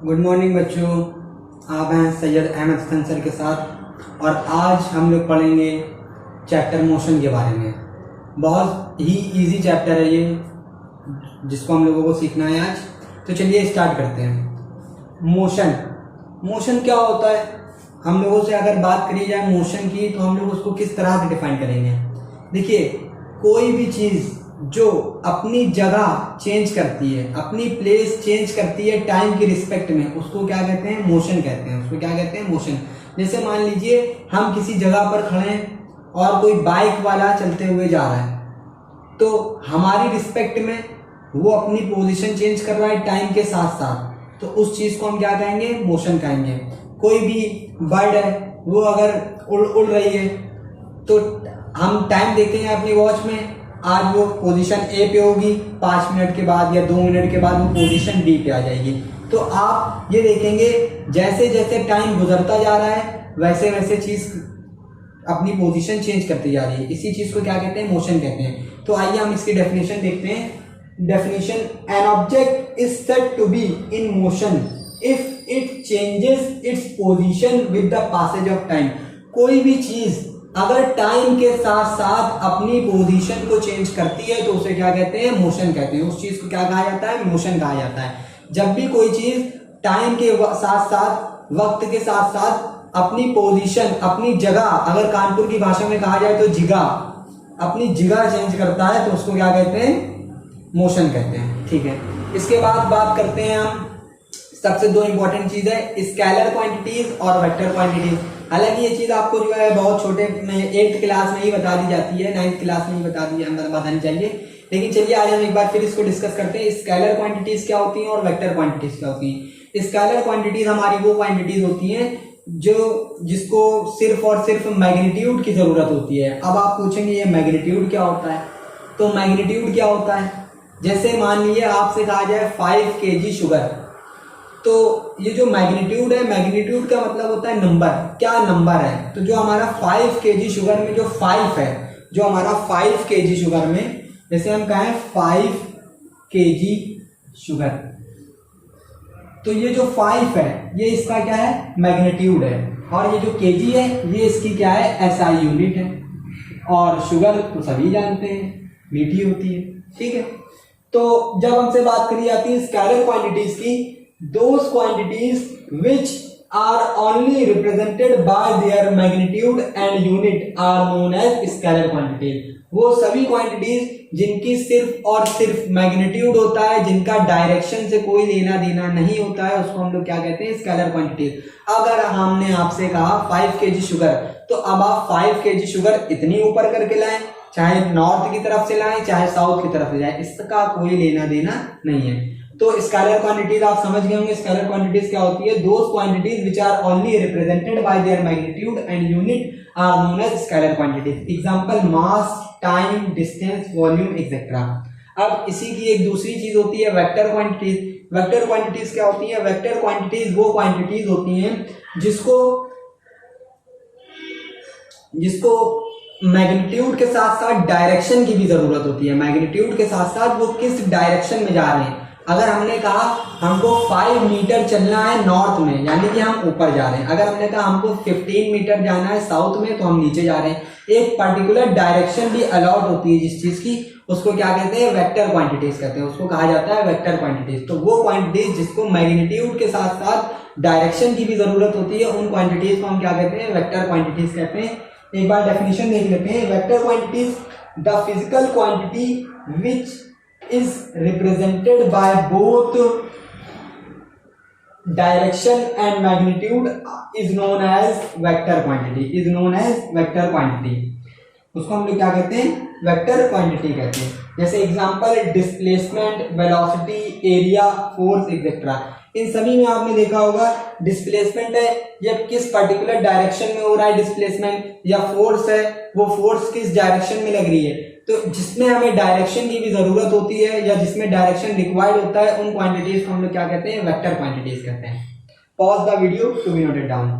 Good morning बच्चों। आप हैं सैयद अहमद हसन सर के साथ और आज हम लोग पढ़ेंगे चैप्टर मोशन के बारे में। बहुत ही इजी चैप्टर है ये, जिसको हम लोगों को सीखना है आज। तो चलिए स्टार्ट करते हैं। मोशन क्या होता है? हम लोगों से अगर बात करी जाए मोशन की तो हम लोग उसको किस तरह से डिफाइन करेंगे? देखिए, कोई भी चीज़ जो अपनी जगह चेंज करती है, अपनी प्लेस चेंज करती है टाइम की रिस्पेक्ट में, उसको क्या कहते हैं? मोशन कहते हैं। उसको क्या कहते हैं? मोशन। जैसे मान लीजिए हम किसी जगह पर खड़े हैं और कोई बाइक वाला चलते हुए जा रहा है, तो हमारी रिस्पेक्ट में वो अपनी पोजीशन चेंज कर रहा है टाइम के साथ साथ, तो उस चीज को हम क्या कहेंगे? मोशन कहेंगे। कोई भी बर्ड है, वो अगर उड़ रही है तो हम टाइम देखेंगे अपनी वॉच में, आज वो पोजीशन ए पे होगी, 5 मिनट के बाद या 2 मिनट के बाद वो पोजीशन बी पे आ जाएगी। तो आप ये देखेंगे जैसे जैसे टाइम गुजरता जा रहा है वैसे वैसे चीज अपनी पोजीशन चेंज करती जा रही है। इसी चीज को क्या कहते हैं? मोशन कहते हैं। तो आइए हम इसकी डेफिनेशन देखते हैं। Definition: an object is said to be in motion if it changes its position with the passage of time. कोई भी चीज अगर टाइम के साथ साथ अपनी पोजीशन को चेंज करती है तो उसे क्या कहते हैं? मोशन कहते हैं। उस चीज को क्या कहा जाता है? मोशन कहा जाता है। जब भी कोई चीज टाइम के साथ साथ, वक्त के साथ साथ अपनी पोजीशन, अपनी जगह, अगर कानपुर की भाषा में कहा जाए तो जिगा, अपनी जगह चेंज करता है तो उसको क्या कहते हैं? मोशन कहते हैं। ठीक है, इसके बाद बात करते हैं हम सबसे दो इंपॉर्टेंट चीज है, स्केलर क्वांटिटीज और वेक्टर क्वांटिटीज। हालांकि ये चीज आपको जो है बहुत छोटे में 8th क्लास में ही बता दी जाती है, 9th क्लास में ही बतानी चाहिए, लेकिन चलिए आज हम एक बार फिर इसको डिस्कस करते हैं। स्केलर क्वांटिटीज क्या होती हैं और वेक्टर क्वांटिटीज क्या होती हैं? स्केलर क्वांटिटीज हमारी वो क्वांटिटीज होती हैं जिसको सिर्फ और सिर्फ मैग्नीट्यूड की जरूरत होती है। अब आप पूछेंगे ये मैग्नीट्यूड क्या होता है? तो मैग्नीट्यूड क्या होता है? जैसे मान लीजिए आपसे कहा जाए 5 kg शुगर, तो ये जो मैग्नीट्यूड है, मैग्नीट्यूड का मतलब होता है नंबर, क्या नंबर है। तो जो हमारा 5 kg शुगर में जो 5 है, जो हमारा 5 kg शुगर में, जैसे हम कहें 5 kg शुगर, तो ये जो 5 है ये इसका क्या है? मैग्नीट्यूड है। और ये जो kg है ये इसकी क्या है? SI यूनिट है। और शुगर तो सभी जानते हैं मीठी होती है। ठीक है, तो जब हमसे बात करी जाती है स्केलर क्वांटिटीज की, those quantities which are only represented by their magnitude and unit are known as scalar quantities। वो सभी क्वांटिटीज जिनकी सिर्फ और सिर्फ मैग्नीट्यूड होता है, जिनका डायरेक्शन से कोई लेना देना नहीं होता है, उसको हम लोग क्या कहते हैं? Scalar quantities. अगर हमने आपसे कहा 5 kg शुगर, तो अब आप 5 kg शुगर इतनी ऊपर करके लाएं, चाहे नॉर्थ की तरफ से लाएं चाहे साउथ की तरफ से जाए, इसका कोई लेना देना नहीं है। तो स्केलर क्वांटिटीज आप समझ गए होंगे। स्केलर क्वांटिटीज क्या होती है? Those quantities which are only represented by their magnitude and unit are known as scalar quantities. Example: mass, time, distance, volume etcetera. अब इसी की एक दूसरी चीज होती है वेक्टर क्वांटिटीज। वेक्टर क्वांटिटीज क्या होती है? वेक्टर क्वांटिटीज वो क्वांटिटीज होती हैं जिसको मैग्नीट्यूड के साथ साथ डायरेक्शन की भी जरूरत होती है। मैग्नीट्यूड के साथ साथ वो किस डायरेक्शन में जा रहे हैं। अगर हमने कहा हमको 5 मीटर चलना है नॉर्थ में, यानी कि हम ऊपर जा रहे हैं। अगर हमने कहा हमको 15 मीटर जाना है साउथ में, तो हम नीचे जा रहे हैं। एक पर्टिकुलर डायरेक्शन भी अलाउड होती है जिस चीज की, उसको क्या कहते हैं? वेक्टर क्वांटिटीज कहते हैं। उसको कहा जाता है वेक्टर क्वांटिटीज। तो वो क्वांटिटीज जिसको मैग्नीट्यूड के साथ साथ डायरेक्शन की भी जरूरत होती है, उन क्वांटिटीज को हम क्या कहते हैं? वेक्टर क्वांटिटीज कहते हैं। एक बार डेफिनेशन देख लेते हैं। Vector quantities: the physical quantity which is represented by both direction and magnitude is known as vector quantity, is known as vector quantity। उसको हम लोग क्या कहते हैं? वेक्टर क्वांटिटी कहते हैं। जैसे example: displacement, velocity, area, force etcetera. इन सभी में आपने देखा होगा डिस्प्लेसमेंट है, ये किस पर्टिकुलर डायरेक्शन में हो रहा है डिस्प्लेसमेंट, या फोर्स है, वो फोर्स किस डायरेक्शन में लग रही है। तो जिसमें हमें डायरेक्शन की भी जरूरत होती है या जिसमें डायरेक्शन रिक्वायर्ड होता है, उन क्वांटिटीज को हम लोग क्या कहते हैं? वेक्टर क्वांटिटीज कहते हैं। Pause the video to be noted down.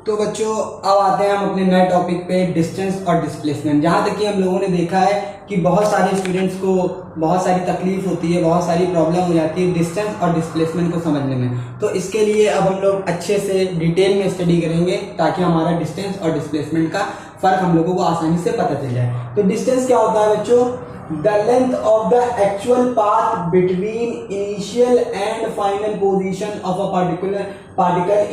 तो बच्चों अब आते हैं हम अपने नए टॉपिक पे, डिस्टेंस और डिस्प्लेसमेंट। जहाँ तक कि हम लोगों ने देखा है कि बहुत सारे स्टूडेंट्स को बहुत सारी तकलीफ होती है, बहुत सारी प्रॉब्लम हो जाती है डिस्टेंस और डिस्प्लेसमेंट को समझने में। तो इसके लिए अब हम लोग अच्छे से डिटेल में स्टडी करेंगे ताकि हमारा डिस्टेंस और डिस्प्लेसमेंट का फर्क हम लोगों को आसानी से पता चल जाए। तो डिस्टेंस क्या होता है बच्चों? The length of the actual path between initial and final position of a particle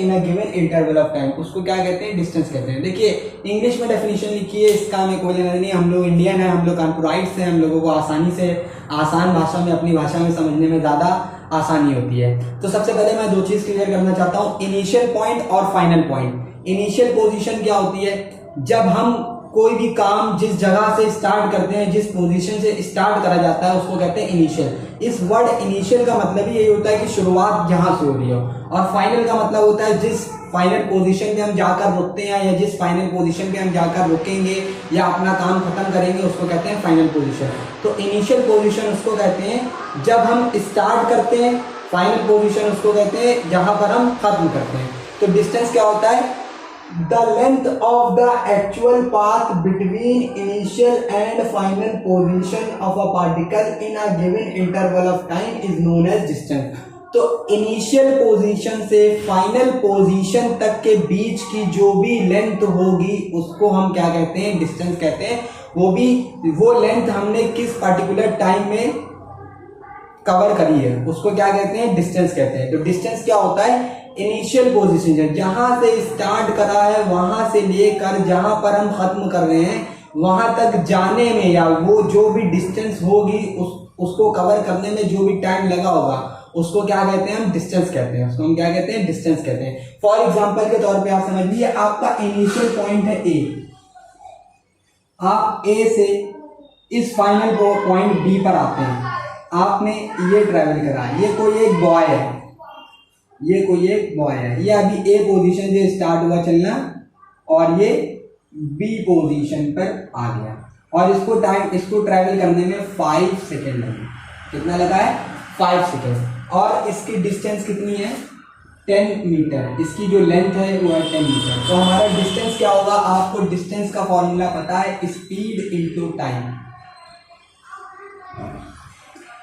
in a given interval of time, उसको क्या कहते हैं? डिस्टेंस कहते हैं। देखिए इंग्लिश में डेफिनेशन लिखी है, इसका हमें कोई लेना नहीं, हम लोग इंडियन है, हम लोग कानपुराइट्स हैं, हम लोगों को आसानी से आसान भाषा में अपनी भाषा में समझने में ज़्यादा आसानी होती है। तो सबसे पहले मैं दो चीज़ क्लियर करना चाहता हूँ, इनिशियल पॉइंट और फाइनल पॉइंट। इनिशियल पोजीशन क्या होती है? जब हम कोई भी काम जिस जगह से स्टार्ट करते हैं, जिस पोजीशन से स्टार्ट करा जाता है, उसको कहते हैं इनिशियल। इस वर्ड इनिशियल का मतलब ही यही होता है कि शुरुआत जहां से हो रही हो, और फाइनल का मतलब होता है जिस फाइनल पोजीशन पे हम जाकर रुकते हैं या जिस फाइनल पोजीशन पे हम जाकर रुकेंगे या अपना काम खत्म करेंगे, उसको कहते हैं फाइनल पोजीशन। तो इनिशियल पोजीशन उसको कहते हैं जब हम स्टार्ट करते हैं, फाइनल पोजीशन उसको कहते हैं जहां पर हम खत्म करते हैं। तो डिस्टेंस क्या होता है? The length of the actual path between initial and final position of a particle in a given interval of time is known as distance। तो इनिशियल पोजीशन से फाइनल पोजीशन तक के बीच की जो भी लेंथ होगी उसको हम क्या कहते हैं? डिस्टेंस कहते हैं। वो लेंथ हमने किस पर्टिकुलर टाइम में कवर करी है उसको क्या कहते हैं? डिस्टेंस कहते हैं। तो डिस्टेंस क्या होता है? इनिशियल पोजीशन, जहां से स्टार्ट करा है वहां से लेकर जहां पर हम खत्म कर रहे हैं वहां तक जाने में, या वो जो भी डिस्टेंस होगी उसको कवर करने में जो भी टाइम लगा होगा उसको क्या कहते हैं? हम डिस्टेंस कहते हैं। उसको हम क्या कहते हैं? डिस्टेंस कहते हैं। फॉर एग्जांपल के तौर पे आप समझ लीजिए, आपका इनिशियल पॉइंट है ए, आप ए से इस फाइनल पॉइंट बी पर आते हैं, आपने ये ट्रेवल करा, ये कोई एक बॉय है, ये अभी ए पोजीशन से स्टार्ट हुआ चलना और ये बी पोजीशन पर आ गया, और इसको ट्रैवल करने में 5 सेकेंड लगे। कितना लगा है? 5 सेकेंड। और इसकी डिस्टेंस कितनी है? 10 मीटर। इसकी जो लेंथ है वो है 10 मीटर। तो हमारा डिस्टेंस क्या होगा? आपको डिस्टेंस का फॉर्मूला पता है, स्पीड इनटू टाइम।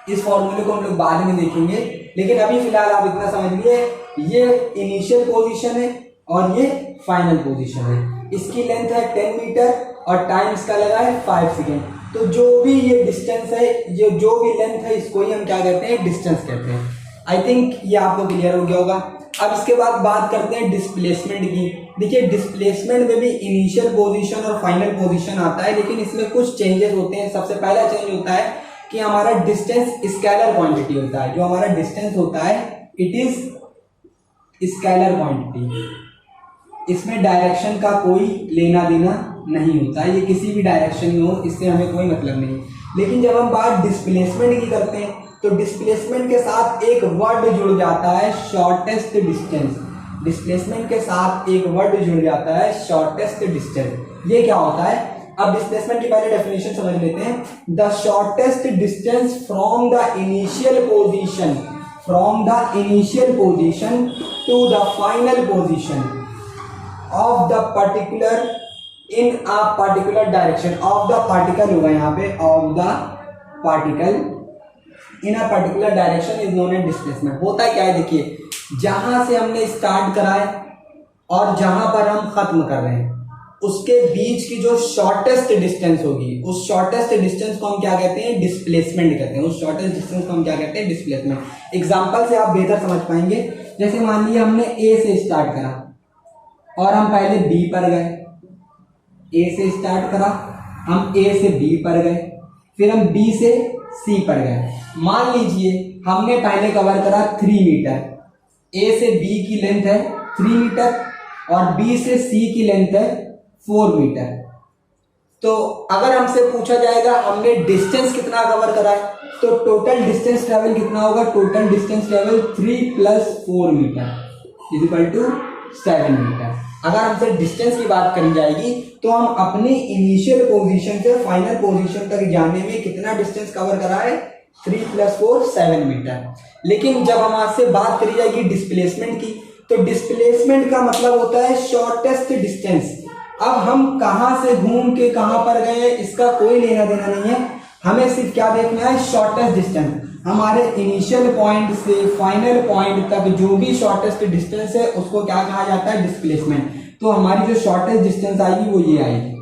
इस फॉर्मूले को हम लोग बाद में देखेंगे, लेकिन अभी फिलहाल आप इतना समझ लीजिए, ये इनिशियल पोजीशन है और ये फाइनल पोजीशन है। इसकी लेंथ है 10 मीटर और टाइम इसका लगा है 5 सेकेंड। तो जो भी ये डिस्टेंस है, ये जो भी लेंथ है, इसको ही हम क्या कहते हैं? डिस्टेंस कहते हैं। आई थिंक ये आपको क्लियर हो गया होगा। अब इसके बाद बात करते हैं डिस्प्लेसमेंट की। देखिए डिस्प्लेसमेंट में भी इनिशियल पोजीशन और फाइनल पोजीशन आता है, लेकिन इसमें कुछ चेंजेस होते हैं। सबसे पहला चेंज होता है कि हमारा डिस्टेंस स्केलर क्वांटिटी होता है। जो हमारा डिस्टेंस होता है इट इज स्केलर क्वांटिटी। इसमें डायरेक्शन का कोई लेना देना नहीं होता है, ये किसी भी डायरेक्शन में हो, इससे हमें कोई मतलब नहीं। लेकिन जब हम बात डिस्प्लेसमेंट की करते हैं तो डिस्प्लेसमेंट के साथ एक वर्ड जुड़ जाता है, शॉर्टेस्ट डिस्टेंस। डिस्प्लेसमेंट के साथ एक वर्ड जुड़ जाता है, शॉर्टेस्ट डिस्टेंस। ये क्या होता है? अब डिस्प्लेसमेंट की पहले डेफिनेशन समझ लेते हैं। The shortest distance from the initial position to the final position of the particular in a particular direction of the particle होगा यहाँ पे, of the particle in a particular direction is known as displacement. होता क्या है? देखिए जहां से हमने स्टार्ट करा है और जहां पर हम खत्म कर रहे हैं उसके बीच की जो शॉर्टेस्ट डिस्टेंस होगी, उस शॉर्टेस्ट डिस्टेंस को हम क्या कहते हैं? डिस्प्लेसमेंट कहते हैं। उस शॉर्टेस्ट डिस्टेंस को हम क्या कहते हैं? डिस्प्लेसमेंट। एग्जांपल से आप बेहतर समझ पाएंगे। जैसे मान लीजिए हमने ए से स्टार्ट करा और हम पहले बी पर गए, ए से स्टार्ट करा, हम ए से बी पर गए, फिर हम बी से सी पर गए। मान लीजिए हमने पहले कवर करा 3 मीटर, ए से बी की लेंथ है 3 मीटर और बी से सी की लेंथ है 4 मीटर। तो अगर हमसे पूछा जाएगा हमने डिस्टेंस कितना कवर करा है, तो टोटल डिस्टेंस ट्रेवल कितना होगा? Total distance travel 3 + 4 metre is equal to 7 metre. अगर हमसे डिस्टेंस की बात करी जाएगी तो हम अपनी इनिशियल पोजीशन से फाइनल पोजीशन तक जाने में कितना डिस्टेंस कवर करा है? 3 + 4 7 मीटर। लेकिन जब हम आपसे बात करी जाएगी डिस्प्लेसमेंट की, तो डिस्प्लेसमेंट का मतलब होता है शॉर्टेस्ट डिस्टेंस। अब हम कहां से घूम के कहां पर गए इसका कोई लेना देना नहीं है, हमें सिर्फ क्या देखना है, शॉर्टेस्ट डिस्टेंस। हमारे इनिशियल पॉइंट से फाइनल पॉइंट तक जो भी शॉर्टेस्ट डिस्टेंस है उसको क्या कहा जाता है, डिस्प्लेसमेंट। तो हमारी जो शॉर्टेस्ट डिस्टेंस आएगी वो ये आएगी,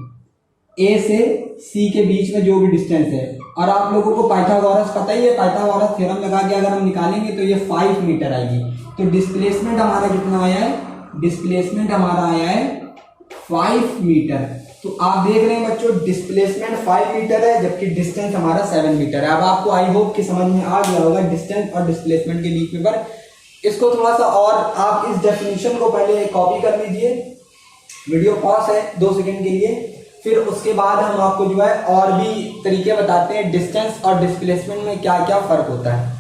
ए से सी के बीच में जो भी डिस्टेंस है। और आप लोगों को पाइथागोरस पता ही है, पाइथागोरस थ्योरम लगा के अगर हम निकालेंगे तो ये 5 मीटर आएगी। तो डिस्प्लेसमेंट हमारा कितना आया है, डिस्प्लेसमेंट हमारा आया है 5 मीटर। तो आप देख रहे हैं बच्चों डिस्प्लेसमेंट 5 मीटर है जबकि डिस्टेंस हमारा 7 मीटर है। अब आपको आई होप कि समझ में आ गया होगा डिस्टेंस और डिस्प्लेसमेंट के बीच में फर्क। इसको थोड़ा सा और आप इस डेफिनेशन को पहले कॉपी कर लीजिए, वीडियो पॉज है 2 सेकंड के लिए, फिर उसके बाद हम आपको जो है और भी तरीके बताते हैं डिस्टेंस और डिस्प्लेसमेंट में क्या क्या फर्क होता है।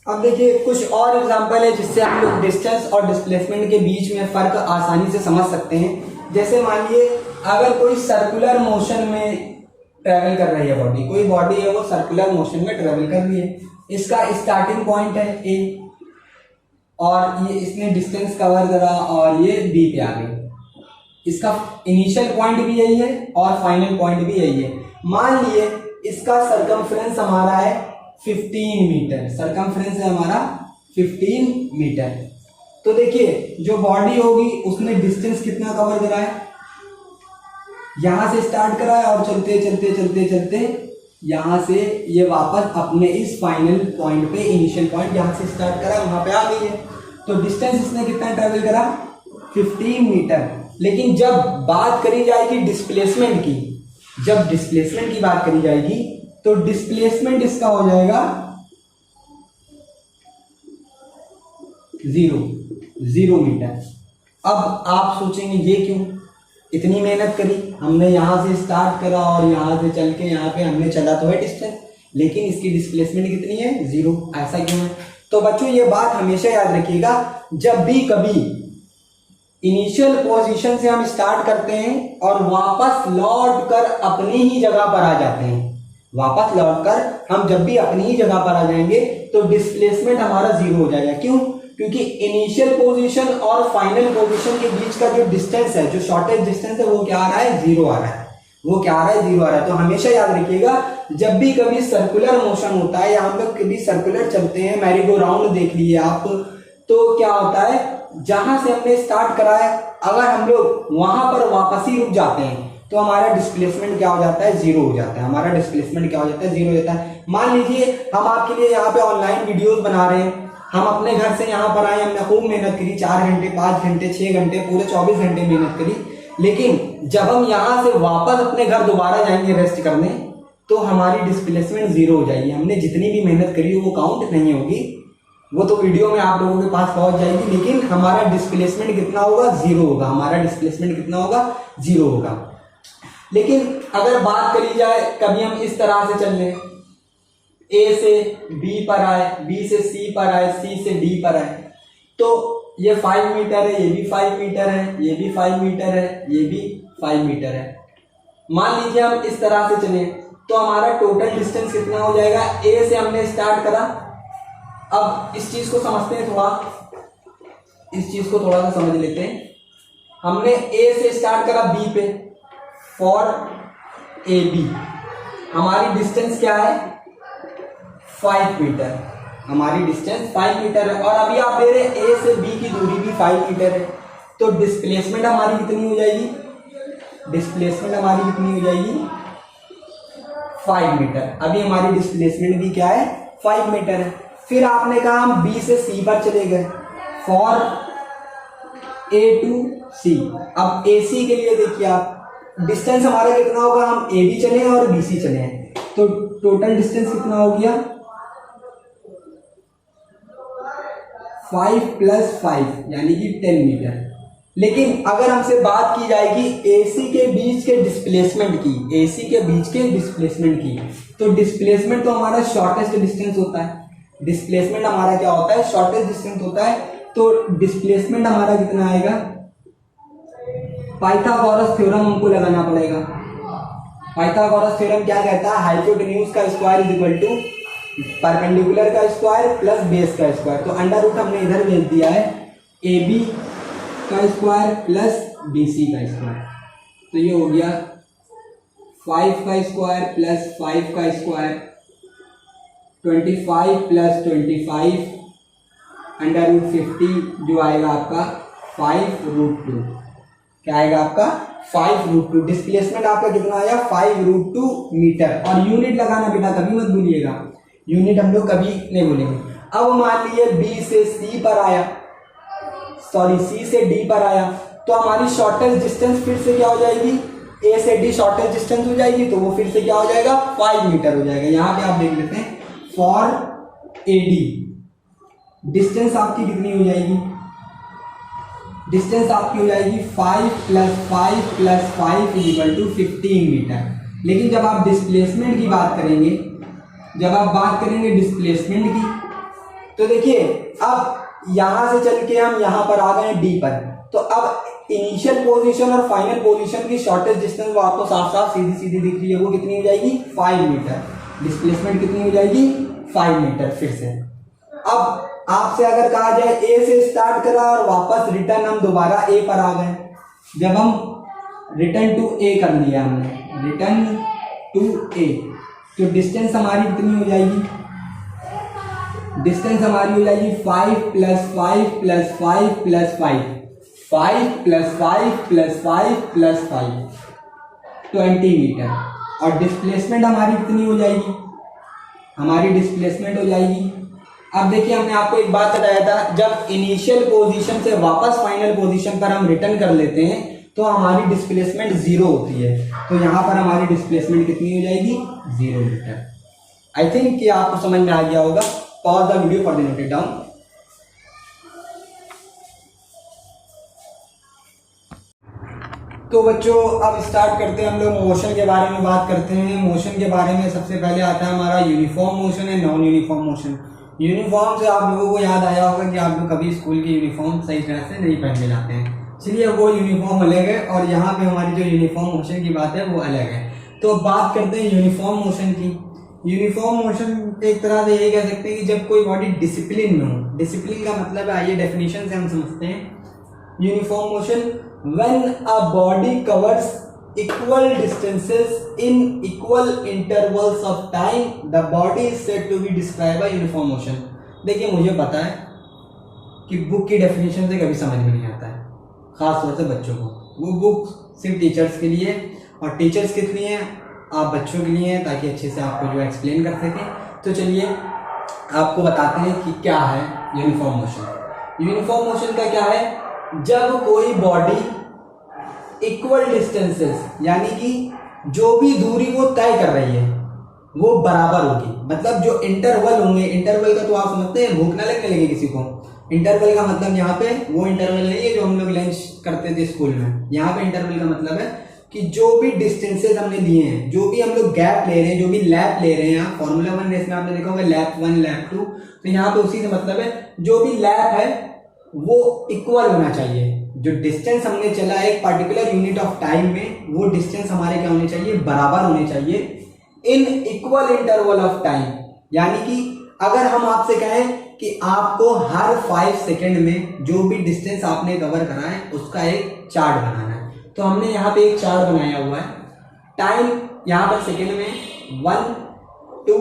अब देखिए कुछ और एग्जांपल है जिससे हम लोग डिस्टेंस और डिस्प्लेसमेंट के बीच में फर्क आसानी से समझ सकते हैं। जैसे मान लिए अगर कोई सर्कुलर मोशन में ट्रेवल कर रही है बॉडी, कोई बॉडी है वो सर्कुलर मोशन में ट्रेवल कर रही है, इसका स्टार्टिंग पॉइंट है ए और ये इसने डिस्टेंस कवर करा और ये बी पे आ गई। इसका इनिशियल पॉइंट भी यही है और फाइनल पॉइंट भी यही है। मान लिए इसका सरकमफ्रेंस हमारा है 15 मीटर, सरकमफ्रेंस है हमारा 15 मीटर। तो देखिए जो बॉडी होगी उसने डिस्टेंस कितना कवर करा है, यहां से स्टार्ट करा है और चलते चलते चलते चलते यहां से ये वापस अपने इस फाइनल पॉइंट पे, इनिशियल पॉइंट जहां से स्टार्ट करा वहां पे आ गई है। तो डिस्टेंस इसने कितना ट्रेवल करा, 15 मीटर। लेकिन जब बात करी जाएगी डिस्प्लेसमेंट की, जब डिस्प्लेसमेंट की बात करी जाएगी तो डिस्प्लेसमेंट इसका हो जाएगा 0 मीटर। अब आप सोचेंगे ये क्यों, इतनी मेहनत करी हमने, यहां से स्टार्ट करा और यहां से चल के यहां पे हमने चला तो है डिस्टेंस, लेकिन इसकी डिस्प्लेसमेंट कितनी है, 0। ऐसा क्यों है? तो बच्चों ये बात हमेशा याद रखिएगा, जब भी कभी इनिशियल पोजीशन से हम स्टार्ट करते हैं और वापस लौट कर अपनी ही जगह पर आ जाते हैं, वापस लौटकर हम जब भी अपनी ही जगह पर आ जाएंगे तो डिस्प्लेसमेंट हमारा 0 हो जाएगा। क्यों? क्योंकि इनिशियल पोजीशन और फाइनल पोजीशन के बीच का जो डिस्टेंस है, जो शॉर्टेस्ट डिस्टेंस है, वो क्या आ रहा है, 0 आ रहा है। वो क्या आ रहा है, 0 आ रहा है। तो हमेशा याद रखिएगा जब भी कभी सर्कुलर मोशन होता है या हम लोग कभी सर्कुलर चलते हैं, मैरी गो राउंड देख लीजिए आप, तो क्या होता है, जहां से हमने स्टार्ट करा है अगर हम लोग वहां पर वापस ही रुक जाते हैं तो हमारा डिस्प्लेसमेंट क्या हो जाता है, 0 हो जाता है। हमारा डिस्प्लेसमेंट क्या हो जाता है, 0 हो जाता है। मान लीजिए हम आपके लिए यहाँ पे ऑनलाइन वीडियोस बना रहे हैं, हम अपने घर से यहाँ पर आए, हमने खूब मेहनत करी, 4 घंटे 5 घंटे 6 घंटे पूरे 24 घंटे मेहनत करी, लेकिन जब हम यहाँ से वापस अपने घर दोबारा जाएंगे रेस्ट करने तो हमारी डिस्प्लेसमेंट 0 हो जाएगी। हमने जितनी भी मेहनत करी वो काउंट नहीं होगी, वो तो वीडियो में आप लोगों के पास पहुंच जाएगी, लेकिन हमारा डिस्प्लेसमेंट कितना होगा, 0 होगा। हमारा डिस्प्लेसमेंट कितना होगा, 0 होगा। लेकिन अगर बात करी जाए कभी हम इस तरह से चल रहे, ए से बी पर आए, बी से सी पर आए, सी से डी पर आए, तो ये 5 मीटर है, ये भी 5 मीटर है, ये भी 5 मीटर है, ये भी 5 मीटर है। मान लीजिए हम इस तरह से चले तो हमारा टोटल डिस्टेंस कितना हो जाएगा, ए से हमने स्टार्ट करा। अब इस चीज को समझते हैं थोड़ा, इस चीज को थोड़ा सा समझ लेते हैं। हमने ए से स्टार्ट करा बी पे, फॉर ए बी हमारी डिस्टेंस क्या है, 5 मीटर। हमारी डिस्टेंस 5 मीटर है और अभी आप दे रहे हैं ए से बी की दूरी भी 5 मीटर है। तो डिस्प्लेसमेंट हमारी कितनी हो जाएगी, डिस्प्लेसमेंट हमारी कितनी हो जाएगी, 5 मीटर। अभी हमारी डिस्प्लेसमेंट भी क्या है, 5 मीटर है। फिर आपने कहा हम बी से सी पर चले गए, फॉर ए टू सी। अब ए सी के लिए देखिए आप डिस्टेंस हमारा कितना होगा, हम ए बी चले और बी सी चले हैं, तो टोटल डिस्टेंस कितना हो गया, 5 + 5 यानी कि 10 मीटर। लेकिन अगर हमसे बात की जाएगी AC के बीच के डिस्प्लेसमेंट की, AC के बीच के डिस्प्लेसमेंट की, तो डिस्प्लेसमेंट तो हमारा शॉर्टेस्ट डिस्टेंस होता है। डिस्प्लेसमेंट हमारा क्या होता है? शॉर्टेस्ट डिस्टेंस होता है। तो डिस्प्लेसमेंट हमारा कितना आएगा? पाइथागोरस थ्योरम हमको लगाना पड़ेगा। पाइथागोरस थ्योरम क्या कहता है? हाइपोटेन्यूज का square is equal to perpendicular का स्क्वायर प्लस बेस का स्क्वायर। तो अंडर रूट हमने इधर भेज दिया है AB का स्क्वायर प्लस BC का स्क्वायर। तो ये हो गया 5 का स्क्वायर प्लस 5 का स्क्वायर, 25 प्लस 25 अंडर रूट 50, जो आएगा आपका 5√2। क्या आएगा आपका? 5√2। डिस्प्लेसमेंट आपका कितना आया? 5√2 मीटर। और यूनिट लगाना बेटा कभी मत भूलिएगा, यूनिट हम लोग कभी नहीं भूलेंगे। अब मान लिए B से C पर आया, सॉरी C से D पर आया, तो हमारी शॉर्टेस्ट डिस्टेंस फिर से क्या हो जाएगी? A से D शॉर्टेस्ट डिस्टेंस हो जाएगी, तो वो फिर से क्या हो जाएगा? 5 मीटर हो जाएगा। यहाँ पे आप देख लेते हैं फॉर AD डिस्टेंस आपकी कितनी हो जाएगी? डिस्टेंस आपकी हो जाएगी 5 + 5 + 5 = 15 मीटर। लेकिन जब आप डिस्प्लेसमेंट की बात करेंगे, जब आप बात करेंगे डिस्प्लेसमेंट की, तो देखिए अब यहां से चल के हम यहां पर आ गए डी पर, तो अब इनिशियल पोजीशन और फाइनल पोजीशन की शॉर्टेस्ट डिस्टेंस वो आपको साफ साफ सीधी सीधी दिख रही है, वो कितनी हो जाएगी? 5 मीटर। डिस्प्लेसमेंट कितनी हो जाएगी? 5 मीटर। फिर से अब आपसे अगर कहा जाए ए से स्टार्ट करा और वापस रिटर्न हम दोबारा ए पर आ गए, जब हम रिटर्न टू ए कर लिया हमने, रिटर्न टू ए, तो डिस्टेंस हमारी कितनी हो जाएगी? डिस्टेंस हमारी हो जाएगी 5 + 5 + 5 + 5, 5 + 5 + 5 + 5, 20 मीटर। और डिस्प्लेसमेंट हमारी कितनी हो जाएगी? हमारी डिस्प्लेसमेंट हो जाएगी, अब देखिए हमने आपको एक बात बताया था, जब इनिशियल पोजीशन से वापस फाइनल पोजीशन पर हम रिटर्न कर लेते हैं तो हमारी डिस्प्लेसमेंट 0 होती है। तो यहाँ पर हमारी डिस्प्लेसमेंट कितनी हो जाएगी? 0 मीटर। आई थिंक कि आपको समझ में आ गया होगा। Pause the video for the note it down. तो बच्चों अब स्टार्ट करते हैं, हम लोग मोशन के बारे में बात करते हैं। मोशन के बारे में सबसे पहले आता है हमारा यूनिफॉर्म मोशन है, नॉन यूनिफॉर्म मोशन। यूनिफॉर्म से आप लोगों को याद आया होगा कि आप लोग कभी स्कूल की यूनिफॉर्म सही तरह से नहीं पहन के जाते हैं। चलिए वो यूनिफॉर्म अलग है और यहाँ पे हमारी जो यूनिफॉर्म मोशन की बात है वो अलग है। तो अब बात करते हैं यूनिफॉर्म मोशन की। यूनिफॉर्म मोशन एक तरह से ये कह सकते हैं कि जब कोई बॉडी डिसिप्लिन में हो। डिसिप्लिन का मतलब है, आइए डेफिनेशन से हम समझते हैं। Uniform motion when a body covers equal distances in equal intervals of time, the body is said to be described by uniform motion। देखिए मुझे पता है कि बुक की डेफिनेशन से कभी समझ में नहीं आता है, खास तौर से बच्चों को। वो बुक सिर्फ टीचर्स के लिए, और टीचर्स कितनी है? आप बच्चों के लिए हैं, ताकि अच्छे से आपको जो एक्सप्लेन कर सकें। तो चलिए आपको बताते हैं कि क्या है यूनिफॉर्म मोशन। यूनिफॉर्म मोशन का क्या है? जब कोई बॉडी इक्वल डिस्टेंसेस, यानी कि जो भी दूरी वो तय कर रही है वो बराबर होगी। मतलब जो इंटरवल होंगे, इंटरवल का तो आप समझते हैं, भूख ना लगने लगे किसी को। इंटरवल का मतलब यहाँ पे वो इंटरवल नहीं है जो हम लोग लंच करते थे स्कूल में। यहाँ पे इंटरवल का मतलब है कि जो भी डिस्टेंसेस हमने लिए हैं, जो भी हम लोग गैप ले रहे हैं, जो भी लैप ले रहे हैं, यहाँ फॉर्मूला 1 रेस में आपने देखा होगा लैप 1 लैप 2, तो यहाँ पे उसी से मतलब है जो भी लैप है वो इक्वल होना चाहिए। जो डिस्टेंस हमने चला एक पर्टिकुलर यूनिट ऑफ टाइम में, वो डिस्टेंस हमारे क्या होने चाहिए? बराबर होने चाहिए in equal interval of time. यानी कि अगर हम आपसे कहें कि आपको हर 5 सेकेंड में जो भी डिस्टेंस आपने कवर करा है उसका एक चार्ट बनाना है, तो हमने यहाँ पे एक चार्ट बनाया हुआ है। टाइम यहाँ पर सेकेंड में 1 2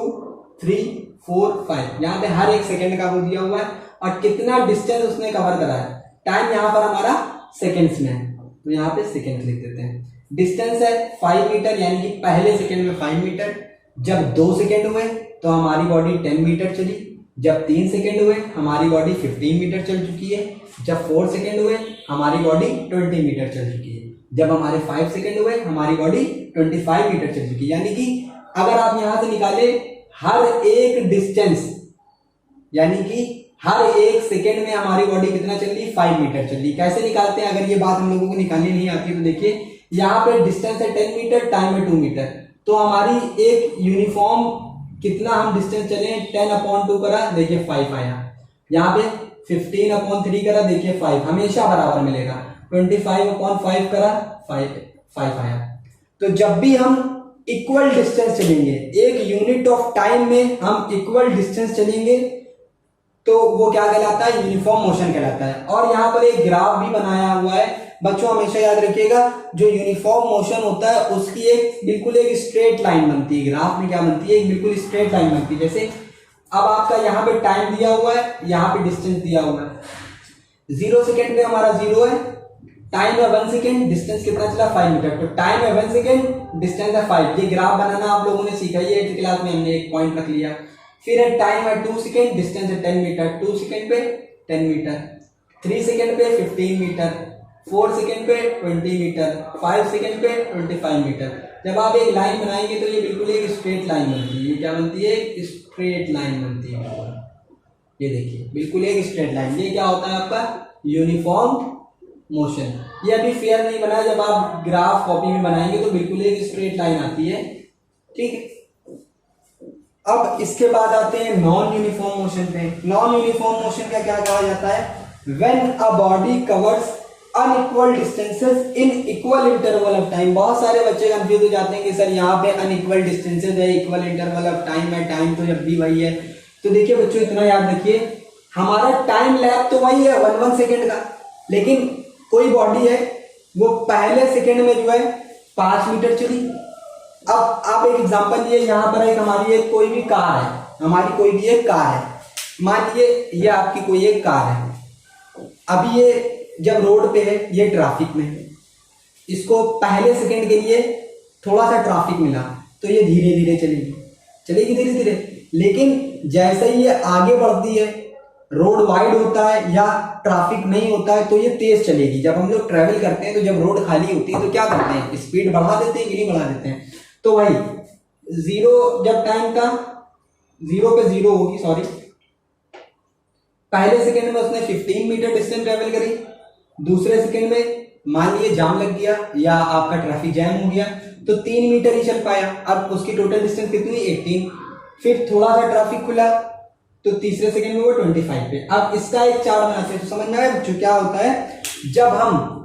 3 4 5, यहाँ पे हर एक सेकेंड का वो दिया हुआ है और कितना डिस्टेंस उसने कवर करा है। टाइम यहाँ पर हमारा सेकेंड्स में है, तो यहाँ पे सेकेंड्स लिख देते हैं। डिस्टेंस है 5 मीटर, यानी कि पहले सेकेंड में 5 मीटर। जब 2 सेकेंड हुए तो हमारी बॉडी 10 मीटर चली। जब 3 सेकेंड हुए हमारी बॉडी 15 मीटर चल चुकी है। जब 4 सेकेंड हुए हमारी बॉडी 20 मीटर चल चुकी है। जब हमारे 5 सेकेंड हुए हमारी बॉडी 25 मीटर चल चुकी है। यानी कि अगर आप यहाँ से निकाले हर एक डिस्टेंस, यानी कि हर एक सेकेंड में हमारी बॉडी कितना चल रही, 5 मीटर चल रही। कैसे निकालते हैं, अगर ये बात हम लोगों को निकालनी नहीं आती तो देखिए यहाँ पे डिस्टेंस है 10 मीटर, टाइम है 2 मीटर, तो हमारी एक यूनिफॉर्म कितना हम डिस्टेंस चले, 10/2 करा, देखिए 5 आया। यहाँ पे 15/3 करा, देखिए 5, हमेशा बराबर मिलेगा। 25/5 करा, 5 आया। तो जब भी हम इक्वल डिस्टेंस चलेंगे, एक यूनिट ऑफ टाइम में हम इक्वल डिस्टेंस चलेंगे, तो वो क्या कहलाता है, यूनिफॉर्म मोशन कहलाता है। और यहाँ पर एक ग्राफ भी बनाया हुआ है बच्चों, हमेशा याद रखिएगा, जो यूनिफॉर्म मोशन होता है उसकी एक बिल्कुल एक स्ट्रेट लाइन बनती है, ग्राफ में क्या बनती है, एक बिल्कुल स्ट्रेट लाइन बनती है। जैसे अब आपका यहाँ पे टाइम दिया हुआ है, यहाँ पे डिस्टेंस दिया हुआ है, 0 सेकेंड पे हमारा 0 है, टाइम है 1 सेकेंड, डिस्टेंस कितना चला, 5 मीटर, तो टाइम है 1 सेकेंड, डिस्टेंस है 5। ये ग्राफ बनाना आप लोगों ने सीखा ही है 8th क्लास में, हमने एक पॉइंट रख लिया। फिर है टाइम है 2 सेकेंड, डिस्टेंस है 10 मीटर, 2 सेकेंड पे 10 मीटर, 3 सेकेंड पे 15 मीटर, 4 सेकेंड पे 20 मीटर, 5 सेकेंड पे 25 मीटर। जब आप एक लाइन बनाएंगे तो ये बिल्कुल एक स्ट्रेट लाइन बनती है। ये क्या बनती है, स्ट्रेट लाइन बनती है। ये देखिए बिल्कुल एक स्ट्रेट लाइन, ये क्या होता है आपका यूनिफॉर्म मोशन। ये अभी फेयर नहीं बना, जब आप ग्राफ कॉपी में बनाएंगे तो बिल्कुल एक स्ट्रेट लाइन आती है, ठीक है। अब इसके बाद आते हैं नॉन यूनिफॉर्म मोशन पे। नॉन यूनिफॉर्म मोशन का क्या कहा जाता है, when a body covers unequal distances in equal interval of time. बहुत सारे बच्चे कंफ्यूज हो जाते हैं कि सर यहाँ पे अनइक्वल डिस्टेंसेस है, इक्वल इंटरवल ऑफ टाइम है, टाइम तो जब भी वही है। तो देखिए बच्चों इतना याद रखिए, हमारा टाइम लैप तो वही है 1 सेकेंड का, लेकिन कोई बॉडी है वो पहले सेकेंड में जो है 5 मीटर चली। अब आप एक एग्जांपल लिए, यहाँ पर एक हमारी एक कोई भी कार है, हमारी कोई भी एक कार है, मान लीजिए ये आपकी कोई एक कार है। अभी ये जब रोड पे है, ये ट्रैफिक में है, इसको पहले सेकंड के लिए थोड़ा सा ट्रैफिक मिला तो ये धीरे धीरे चलेगी धीरे धीरे, लेकिन जैसे ही ये आगे बढ़ती है, रोड वाइड होता है या ट्रैफिक नहीं होता है, तो ये तेज चलेगी। जब हम लोग ट्रैवल करते हैं तो जब रोड खाली होती है तो क्या करते हैं, स्पीड बढ़ा देते हैं कि नहीं बढ़ा देते हैं। तो वही 0 जब टाइम था, 0 पे 0 होगी, सॉरी, पहले सेकंड में उसने 15 मीटर डिस्टेंस ट्रेवल करी, दूसरे सेकंड में मान लीजिए जाम लग गया या आपका ट्रैफिक जैम हो गया तो 3 मीटर ही चल पाया। अब उसकी टोटल डिस्टेंस कितनी, 18। फिर थोड़ा सा ट्रैफिक खुला तो तीसरे सेकंड में वो 25 पे। अब इसका एक चार्ट बनाते हैं तो समझ में आया बच्चों क्या होता है, जब हम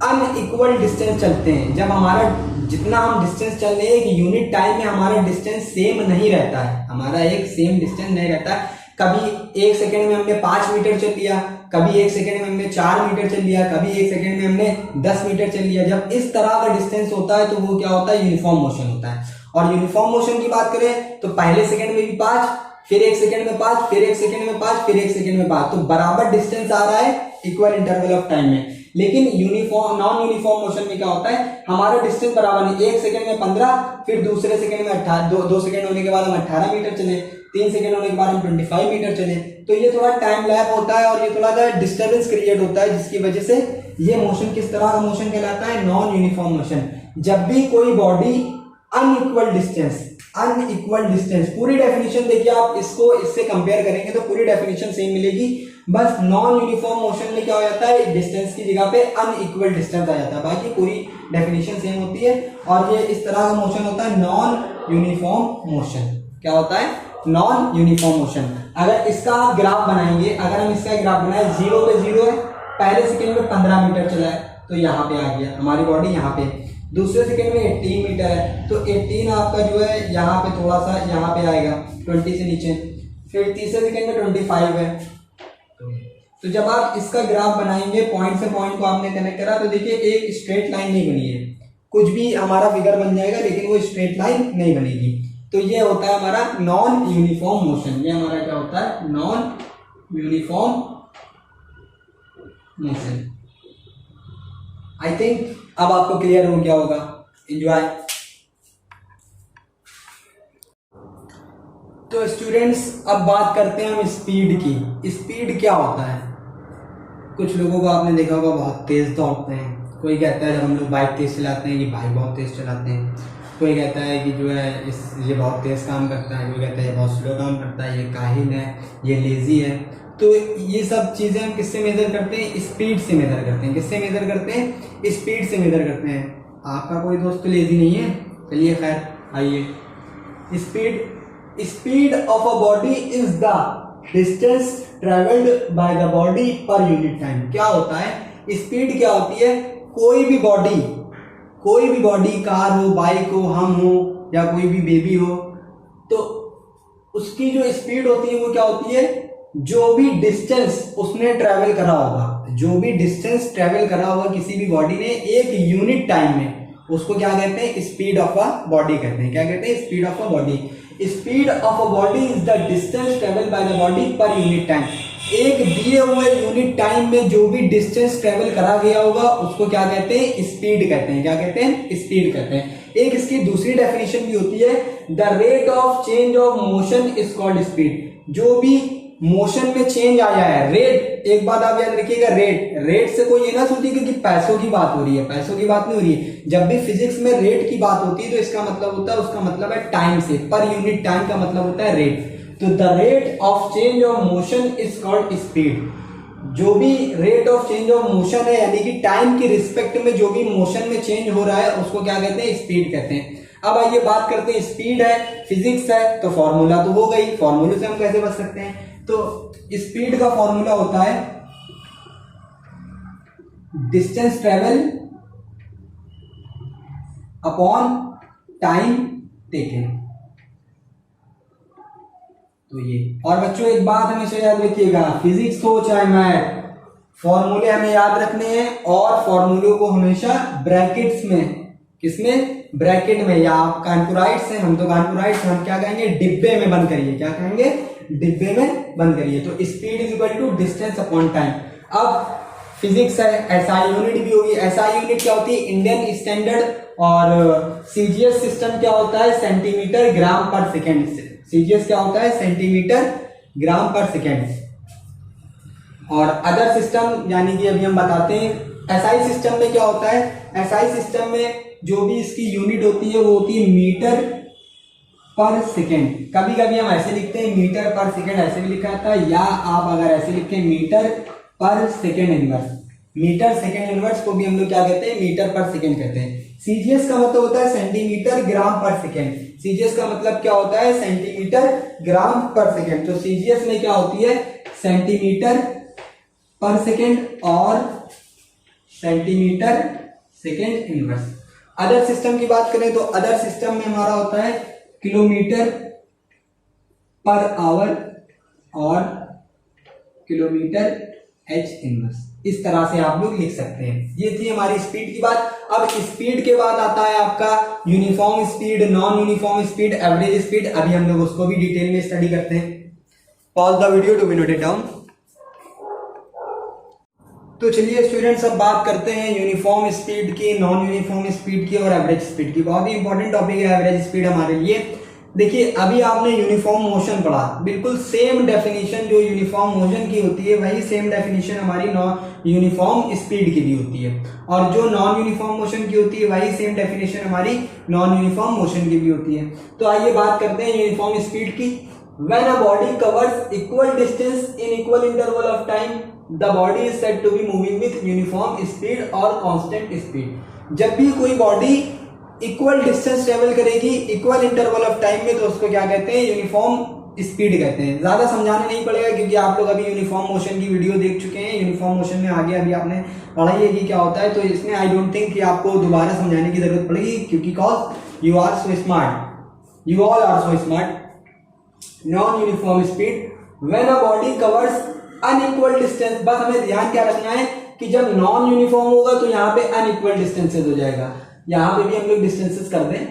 अनइक्वल डिस्टेंस चलते हैं, जब हमारा जितना हम डिस्टेंस चल रहे हैं एक यूनिट टाइम में हमारा डिस्टेंस सेम नहीं रहता है, हमारा एक सेम डिस्टेंस नहीं रहता है। कभी 1 सेकंड में हमने 5 मीटर चल लिया, कभी 1 सेकंड में हमने 4 मीटर चल लिया, कभी 1 सेकंड में हमने 10 मीटर चल लिया। जब इस तरह का डिस्टेंस होता है तो वो क्या होता है, यूनिफॉर्म मोशन होता है। और यूनिफॉर्म मोशन की बात करें तो पहले सेकंड में भी 5, फिर 1 सेकंड में 5, फिर 1 सेकंड में 5, फिर 1 सेकंड में 5, तो बराबर डिस्टेंस आ रहा है इक्वल इंटरवल ऑफ टाइम में। लेकिन यूनिफॉर्म नॉन यूनिफॉर्म मोशन में क्या होता है, हमारा डिस्टेंस बराबर नहीं, 1 सेकंड में 15, फिर दूसरे सेकंड में 18, 2 सेकंड होने के बाद हम 18 मीटर चले, 3 सेकंड होने के बाद हम 25 मीटर चले। तो ये थोड़ा टाइम लैप होता है और ये थोड़ा सा डिस्टर्बेंस क्रिएट होता है, जिसकी वजह से ये मोशन किस तरह का मोशन कहलाता है, नॉन यूनिफॉर्म मोशन। जब भी कोई बॉडी अनइक्वल डिस्टेंस, पूरी डेफिनेशन देखिए आप इसको इससे कंपेयर करेंगे तो पूरी डेफिनेशन सेम मिलेगी, बस नॉन यूनिफॉर्म मोशन में क्या हो जाता है, डिस्टेंस की जगह पे अनइक्वल डिस्टेंस आ जाता है, बाकी पूरी डेफिनेशन सेम होती है। और ये इस तरह का मोशन होता है नॉन यूनिफॉर्म मोशन। क्या होता है, नॉन यूनिफॉर्म मोशन। अगर इसका आप ग्राफ बनाएंगे, अगर हम इसका ग्राफ बनाए, 0 पे 0 है, पहले सेकंड में 15 मीटर चला है तो यहाँ पे आ गया हमारी बॉडी, यहाँ पे दूसरे सेकंड में 18 मीटर है तो 18 आपका जो है यहाँ पे थोड़ा सा यहाँ पे आएगा 20 से नीचे, फिर तीसरे सेकंड में 25 है। तो जब आप इसका ग्राफ बनाएंगे, पॉइंट से पॉइंट को आपने कनेक्ट करा तो देखिए एक स्ट्रेट लाइन नहीं बनी है, कुछ भी हमारा फिगर बन जाएगा लेकिन वो स्ट्रेट लाइन नहीं बनेगी। तो ये होता है हमारा नॉन यूनिफॉर्म मोशन। ये हमारा क्या होता है, non uniform motion. I think अब आपको क्लियर हो गया होगा। एंजॉय। तो स्टूडेंट्स अब बात करते हैं हम स्पीड की। स्पीड क्या होता है, कुछ लोगों को आपने देखा होगा बहुत तेज दौड़ते हैं, कोई कहता है जब हम लोग बाइक तेज चलाते हैं कि भाई बहुत तेज चलाते हैं, कोई कहता है कि जो है ये बहुत तेज काम करता है, कोई कहता है ये बहुत स्लो काम करता है, ये काहिल है, ये लेजी है। तो ये सब चीजें हम किससे मेजर करते हैं? स्पीड से मेजर करते हैं। किससे मेजर करते हैं? स्पीड से मेजर करते हैं। आपका कोई दोस्त तो लेजी नहीं है? चलिए खैर आइए। Speed of a body is the distance travelled by the body per unit time. क्या होता है स्पीड? क्या होती है? कोई भी बॉडी, कार हो, बाइक हो, हम हो या कोई भी बेबी हो, तो उसकी जो स्पीड होती है वो क्या होती है? जो भी डिस्टेंस उसने ट्रेवल करा होगा, किसी भी बॉडी ने एक यूनिट टाइम में, उसको क्या कहते हैं? स्पीड ऑफ अ बॉडी कहते हैं। क्या कहते हैं? Speed of a body. Speed of a body is the distance travel by the body per unit time. एक दिए हुए यूनिट टाइम में जो भी डिस्टेंस ट्रेवल करा गया होगा उसको क्या कहते हैं? स्पीड कहते हैं। क्या कहते हैं? स्पीड कहते हैं। एक इसकी दूसरी डेफिनेशन भी होती है, the rate of change of motion is called speed. जो भी मोशन में चेंज आया है, रेट, एक बात आप याद रखिएगा, रेट से कोई ये ना सोचिए कि पैसों की बात हो रही है, पैसों की बात नहीं हो रही है। जब भी फिजिक्स में रेट की बात होती है तो इसका मतलब होता है, उसका मतलब है टाइम से, पर यूनिट टाइम का मतलब होता है रेट। तो the rate of change of motion is called speed. जो भी rate of change of motion है, यानी कि टाइम की रिस्पेक्ट में जो भी मोशन में चेंज हो रहा है, उसको क्या कहते हैं? स्पीड कहते हैं। अब आइए बात करते हैं, स्पीड है, फिजिक्स है, तो फॉर्मूला तो हो गई, फॉर्मूले से हम कैसे बच सकते हैं? तो स्पीड का फॉर्मूला होता है distance travel upon time taken. तो ये, और बच्चों एक बात हमेशा याद रखिएगा, फिजिक्स हो चाहे मैथ, फॉर्मूले हमें याद रखने हैं और फॉर्मूलों को हमेशा ब्रैकेट्स में, किसमें? ब्रैकेट में। या आप कानपुराइट्स हैं, हम तो कानपुराइट्स, हम क्या कहेंगे? डिब्बे में बंद करिए। क्या कहेंगे? डिब्बे में बंद करिए। तो speed is equal to distance upon time. अब फिजिक्स है, एसआई यूनिट भी होगी। एसआई यूनिट क्या होती है? Indian standard. और सीजीएस सिस्टम क्या होता है? सेंटीमीटर ग्राम पर सेकेंड। सीजीएस क्या होता है? सेंटीमीटर ग्राम पर सेकेंड। और अदर सिस्टम, यानी कि अभी हम बताते हैं एसआई सिस्टम में क्या होता है। एसआई सिस्टम में जो भी इसकी यूनिट होती है वो होती है मीटर पर सेकेंड। कभी कभी हम ऐसे लिखते हैं मीटर पर सेकेंड, ऐसे भी लिखा जाता है, या आप अगर ऐसे लिखें मीटर पर second inverse. Metre second inverse को भी हम लोग क्या कहते हैं? मीटर पर सेकेंड कहते हैं। सीजीएस का मतलब होता है सेंटीमीटर ग्राम पर सेकेंड। सीजीएस का मतलब क्या होता है? सेंटीमीटर ग्राम पर सेकेंड। तो सीजीएस में क्या होती है? सेंटीमीटर पर सेकेंड और centimetre second inverse. Other system की बात करें तो अदर सिस्टम में हमारा होता है किलोमीटर पर आवर और किलोमीटर एच इनवर्स। इस तरह से आप लोग लिख सकते हैं। ये थी हमारी स्पीड की बात। अब स्पीड के बाद आता है आपका uniform speed, non uniform speed, average speed. अभी हम लोग उसको भी डिटेल में स्टडी करते हैं। Pause the video to be noted down. तो चलिए स्टूडेंट्स, अब बात करते हैं यूनिफॉर्म स्पीड की, नॉन यूनिफॉर्म स्पीड की और एवरेज स्पीड की। बहुत ही इंपॉर्टेंट टॉपिक है एवरेज स्पीड हमारे लिए। देखिए, अभी आपने यूनिफॉर्म मोशन पढ़ा, बिल्कुल सेम डेफिनेशन जो यूनिफॉर्म मोशन की होती है वही सेम डेफिनेशन हमारी नॉन यूनिफॉर्म स्पीड की भी होती है, और जो नॉन यूनिफॉर्म मोशन की होती है वही सेम डेफिनेशन हमारी नॉन यूनिफॉर्म मोशन की भी होती है। तो आइए बात करते हैं यूनिफॉर्म स्पीड की। When a body covers equal distance in equal interval of time, the body is said to be moving with uniform speed or constant speed. जब भी कोई बॉडी इक्वल डिस्टेंस ट्रेवल करेगी इक्वल इंटरवल ऑफ टाइम में, तो उसको क्या कहते हैं? यूनिफॉर्म स्पीड कहते हैं। ज्यादा समझाना नहीं पड़ेगा क्योंकि आप लोग अभी यूनिफॉर्म मोशन की वीडियो देख चुके हैं। यूनिफॉर्म मोशन में आगे अभी आपने पढ़ाई है कि क्या होता है, तो इसमें आई डोंट थिंक कि आपको दोबारा समझाने की जरूरत पड़ेगी, क्योंकि cause you are so smart, you all are so smart. Non-uniform speed, when a body covers unequal distance, बस हमें ध्यान क्या रखना है कि जब नॉन यूनिफॉर्म होगा तो यहाँ पे अनइक्वल डिस्टेंसेस हो जाएगा। यहाँ पे भी हम लोग डिस्टेंसेस कर दें,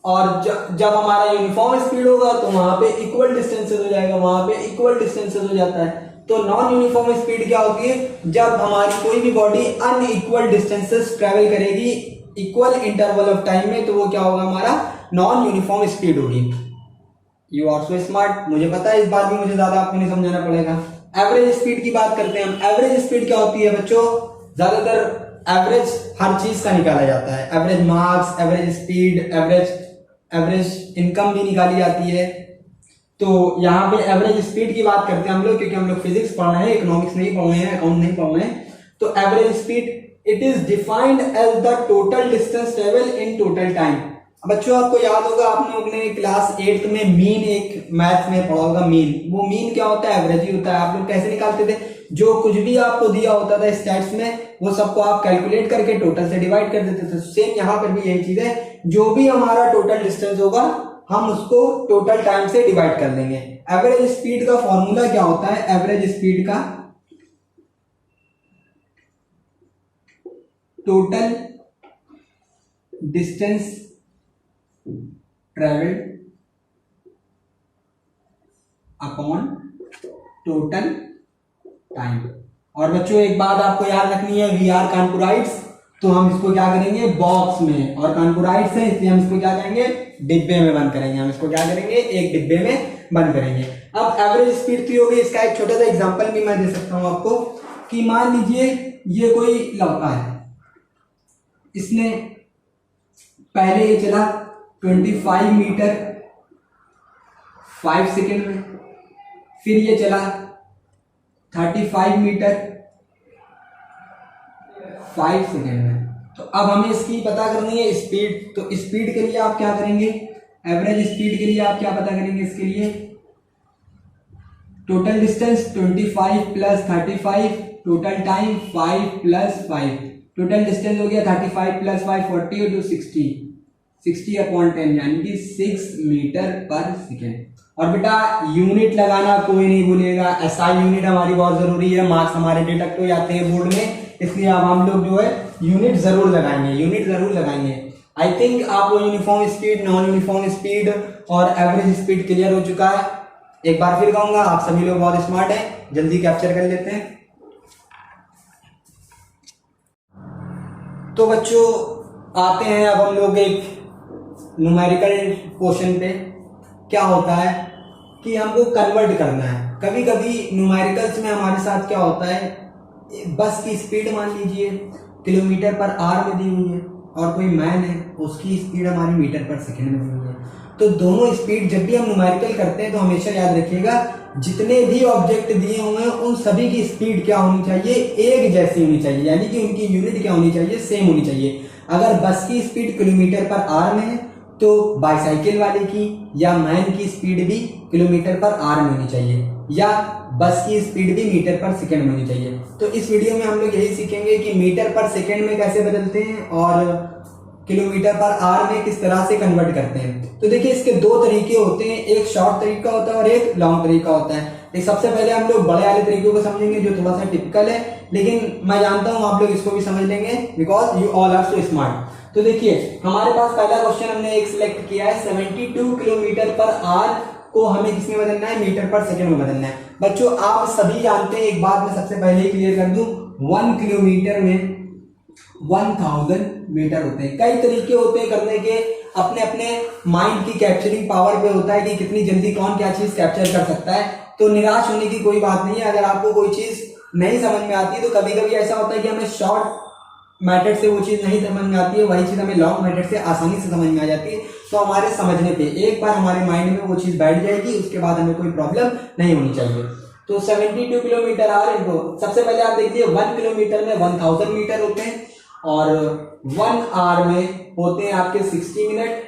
और जब हमारा यूनिफॉर्म स्पीड होगा तो वहां पे इक्वल डिस्टेंसेस हो जाएगा, वहां पे इक्वल डिस्टेंसेस हो जाता है। तो नॉन यूनिफॉर्म स्पीड क्या होती है? जब हमारी कोई भी बॉडी अनइक्वल डिस्टेंसेस ट्रेवल करेगी इक्वल इंटरवल ऑफ टाइम में, तो वो क्या होगा? हमारा नॉन यूनिफॉर्म स्पीड होगी। यू आर सो स्मार्ट, मुझे पता है, इस बात भी मुझे ज्यादा आपको नहीं समझाना पड़ेगा। एवरेज स्पीड की बात करते हैं हम। एवरेज स्पीड क्या होती है बच्चों? ज्यादातर एवरेज हर चीज का निकाला जाता है। Average marks, average speed, average income भी निकाली जाती है। तो यहाँ पे एवरेज स्पीड की बात करते हैं हम लोग, क्योंकि हम लोग फिजिक्स पढ़ रहे हैं, इकोनॉमिक्स नहीं पढ़ रहे हैं, अकाउंट नहीं पढ़ रहे हैं। तो average speed it is defined as the total distance travel in total time. बच्चों आपको याद होगा, आपने अपने क्लास 8 में मीन एक मैथ में पढ़ा होगा, मीन। वो मीन क्या होता है? एवरेज ही होता है। आप लोग कैसे निकालते थे? जो कुछ भी आपको दिया होता था स्टैट्स में, वो सबको आप कैलकुलेट करके टोटल से डिवाइड कर देते थे। सेम यहाँ पर भी यही चीज है, जो भी हमारा टोटल डिस्टेंस होगा हम उसको टोटल टाइम से डिवाइड कर देंगे। एवरेज स्पीड का फॉर्मूला क्या होता है? एवरेज स्पीड का total distance travelled upon total time. और बच्चों एक बात आपको याद रखनी है, वी आर कानपुराइट्स, तो हम इसको क्या करेंगे? बॉक्स में। और कानपुराइट्स है इसलिए हम इसको क्या करेंगे? डिब्बे में बंद करेंगे। हम इसको क्या करेंगे? एक डिब्बे में बंद करेंगे। अब एवरेज स्पीड की होगी, इसका एक छोटा सा एग्जांपल भी मैं दे सकता हूं आपको, कि मान लीजिए ये कोई लड़का है, इसने पहले ये चला 25 मीटर 5 सेकेंड में, फिर ये चला 35 मीटर 5 सेकेंड में। तो अब हमें इसकी पता करनी है स्पीड। तो स्पीड के लिए आप क्या करेंगे? एवरेज स्पीड के लिए आप क्या पता करेंगे? इसके लिए total distance 25 plus 35, total time 5 plus 5। Total distance हो गया 35 प्लस 5 40 टू 60 अपॉन 10, यानी कि 6 मीटर पर सेकेंड। और बेटा यूनिट लगाना कोई नहीं भूलेगा, एसआई यूनिट हमारी बहुत जरूरी है, मार्क्स हमारे डिडक्ट हो जाते हैं बोर्ड में, इसलिए अब हम लोग जो है यूनिट जरूर लगाएंगे, यूनिट जरूर लगाएंगे। आई थिंक आपको uniform speed, non uniform speed और एवरेज स्पीड क्लियर हो चुका है। एक बार फिर कहूंगा, आप सभी लोग बहुत स्मार्ट हैं, जल्दी कैप्चर कर लेते हैं। तो बच्चों आते हैं अब हम लोग एक न्यूमेरिकल क्वेश्चन पे। क्या होता है कि हमको कन्वर्ट करना है। कभी कभी न्यूमेरिकल्स में हमारे साथ क्या होता है, बस की स्पीड मान लीजिए किलोमीटर पर आवर में दी हुई है, और कोई मैन है उसकी स्पीड हमारी मीटर पर सेकंड में दी हुई है। तो दोनों स्पीड जब भी हम न्यूमेरिकल करते हैं तो हमेशा याद रखिएगा, जितने भी ऑब्जेक्ट दिए हुए हैं उन सभी की स्पीड क्या होनी चाहिए? एक जैसी होनी चाहिए, यानी कि उनकी यूनिट क्या होनी चाहिए? सेम होनी चाहिए। अगर बस की स्पीड किलोमीटर पर आवर में है तो बाईसाइकिल वाले की या मैन की स्पीड भी किलोमीटर पर आवर में होनी चाहिए, या बस की स्पीड भी मीटर पर सेकंड में होनी चाहिए। तो इस वीडियो में हम लोग यही सीखेंगे कि मीटर पर सेकंड में कैसे बदलते हैं और किलोमीटर पर आवर में किस तरह से कन्वर्ट करते हैं। तो देखिए इसके दो तरीके होते हैं, एक शॉर्ट तरीका होता है और एक लॉन्ग तरीका होता है। सबसे पहले हम लोग बड़े वाले तरीकों को समझेंगे जो थोड़ा सा टिपिकल है, लेकिन मैं जानता हूं आप लोग इसको भी समझ लेंगे, because you all are so smart. तो देखिए हमारे पास पहला क्वेश्चन हमने एक सिलेक्ट किया है, 72 किलोमीटर पर आवर को हमें किसमें बदलना है? मीटर पर सेकंड में बदलना है। बच्चों आप सभी जानते हैं, एक बात मैं सबसे पहले ही क्लियर कर दूं, 1 किलोमीटर में 1000 मीटर होते हैं। कई तरीके होते हैं करने के, अपने अपने माइंड की कैप्चरिंग पावर पे होता है कि कितनी जल्दी कौन क्या चीज कैप्चर कर सकता है। तो निराश होने की कोई बात नहीं है। अगर आपको कोई चीज नहीं समझ में आती है तो कभी कभी ऐसा होता है कि हमें शॉर्ट मेथड से वो चीज नहीं समझ में आती है, वही चीज हमें लॉन्ग मेथड से आसानी से समझ में आ जाती है। तो हमारे समझने पे एक बार हमारे माइंड में वो चीज बैठ जाएगी, उसके बाद हमें कोई प्रॉब्लम नहीं होनी चाहिए। तो 72 किलोमीटर आवर इनको, सबसे पहले आप देखिए 1 किलोमीटर में 1000 मीटर होते हैं और 1 आवर में होते हैं आपके 60 मिनट,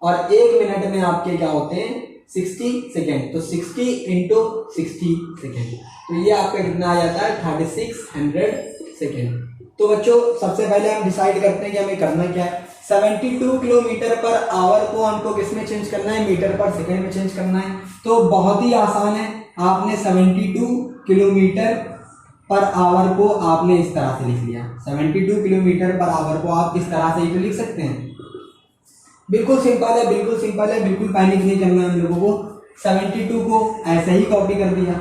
और 1 मिनट में आपके क्या होते हैं? 60 सेकेंड। तो 60 इंटू 60 सेकेंड, तो ये आपका कितना आ जाता है? 3600 सेकेंड। तो बच्चों सबसे पहले हम डिसाइड करते हैं कि हमें करना क्या है। 72 किलोमीटर पर आवर को हमको किसमें चेंज करना है? मीटर पर सेकेंड में चेंज करना है। तो बहुत ही आसान है, आपने 72 किलोमीटर पर आवर को आपने इस तरह से लिख लिया। 72 किलोमीटर पर आवर को आप इस तरह से ही तो लिख सकते हैं। बिल्कुल सिंपल है, बिल्कुल सिंपल है, बिल्कुल पैनिक नहीं करना है हम लोगों को। 72 को ऐसे ही कॉपी कर दिया।